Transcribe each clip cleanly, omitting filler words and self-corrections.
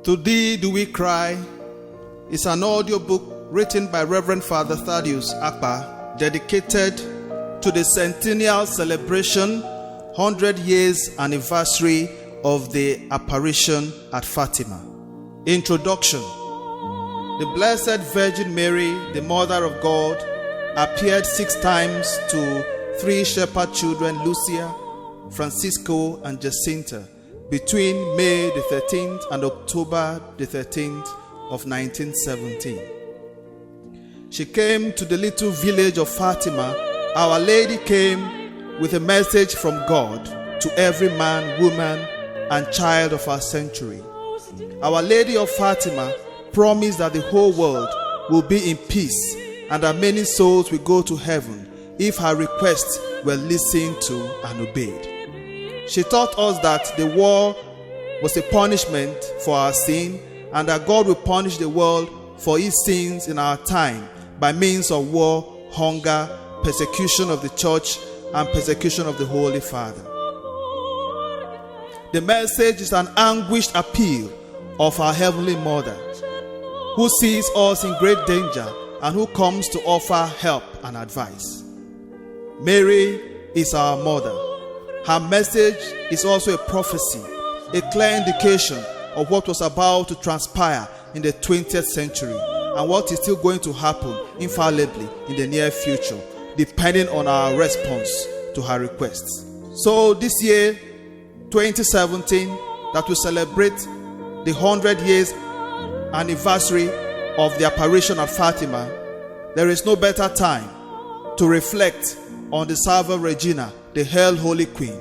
To Thee Do We Cry is an audiobook written by Reverend Father Thaddeus Akpa, dedicated to the centennial celebration 100 years anniversary of the apparition at Fatima. Introduction. The Blessed Virgin Mary, the Mother of God, appeared 6 times to 3 shepherd children, Lucia, Francisco, and Jacinta, between May the 13th and October the 13th of 1917. She came to the little village of Fatima. Our Lady came with a message from God to every man, woman, and child of our century. Our Lady of Fatima promised that the whole world will be in peace and that many souls will go to heaven if her requests were listened to and obeyed. She taught us that the war was a punishment for our sin and that God will punish the world for its sins in our time by means of war, hunger, persecution of the church, and persecution of the Holy Father. The message is an anguished appeal of our Heavenly Mother, who sees us in great danger and who comes to offer help and advice. Mary is our mother. Her message is also a prophecy, a clear indication of what was about to transpire in the 20th century and what is still going to happen infallibly in the near future, depending on our response to her requests. So this year, 2017, that we celebrate the 100 years anniversary of the apparition at Fatima, there is no better time to reflect on the Salve Regina, the Hail Holy Queen,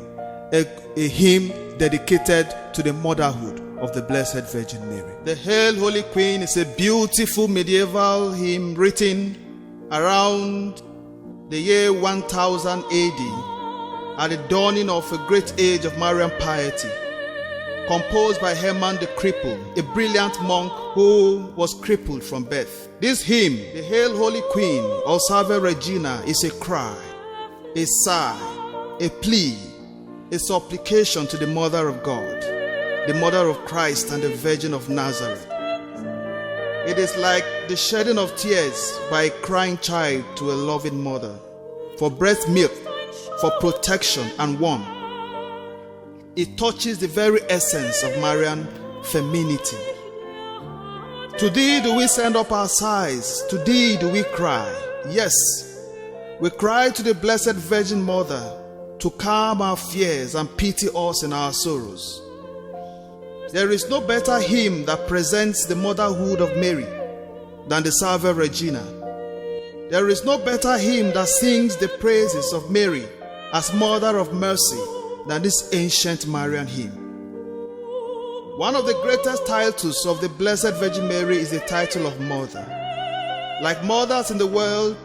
a hymn dedicated to the motherhood of the Blessed Virgin Mary. The Hail Holy Queen is a beautiful medieval hymn written around the year 1000 AD at the dawning of a great age of Marian piety, composed by Herman the Cripple, a brilliant monk who was crippled from birth. This hymn, the Hail Holy Queen or Salve Regina, is a cry, a sigh, a plea, a supplication to the Mother of God, the Mother of Christ and the Virgin of Nazareth. It is like the shedding of tears by a crying child to a loving mother, for breast milk, for protection and warmth. It touches the very essence of Marian femininity. To Thee do we send up our sighs, to Thee do we cry. Yes, we cry to the Blessed Virgin Mother to calm our fears and pity us in our sorrows. There is no better hymn that presents the motherhood of Mary than the Salve Regina. There is no better hymn that sings the praises of Mary as Mother of Mercy than this ancient Marian hymn. One of the greatest titles of the Blessed Virgin Mary is the title of Mother. Like mothers in the world,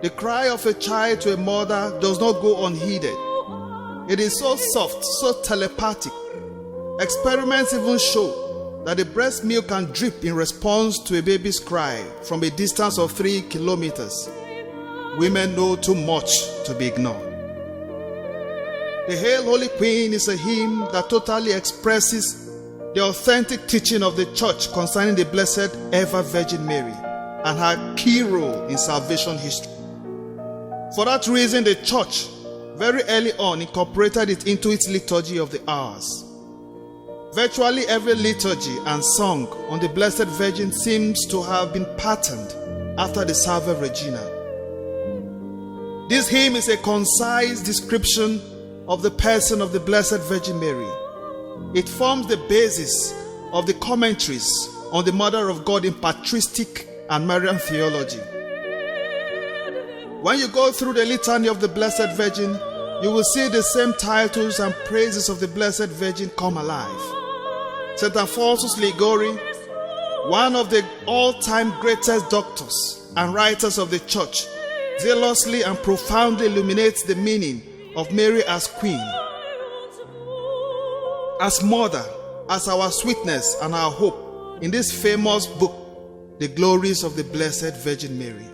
the cry of a child to a mother does not go unheeded. It is so soft, so telepathic. Experiments even show that the breast milk can drip in response to a baby's cry from a distance of 3 kilometers. Women know too much to be ignored. The Hail Holy Queen is a hymn that totally expresses the authentic teaching of the Church concerning the Blessed Ever Virgin Mary and her key role in salvation history. For that reason, the Church very early on incorporated it into its liturgy of the hours. Virtually every liturgy and song on the Blessed Virgin seems to have been patterned after the Salve Regina. This hymn is a concise description of the person of the Blessed Virgin Mary. It forms the basis of the commentaries on the Mother of God in patristic and Marian theology. When you go through the litany of the Blessed Virgin, you will see the same titles and praises of the Blessed Virgin come alive. St. Alphonsus Liguori, one of the all-time greatest doctors and writers of the Church, zealously and profoundly illuminates the meaning of Mary as Queen, as Mother, as our sweetness and our hope in this famous book, The Glories of the Blessed Virgin Mary.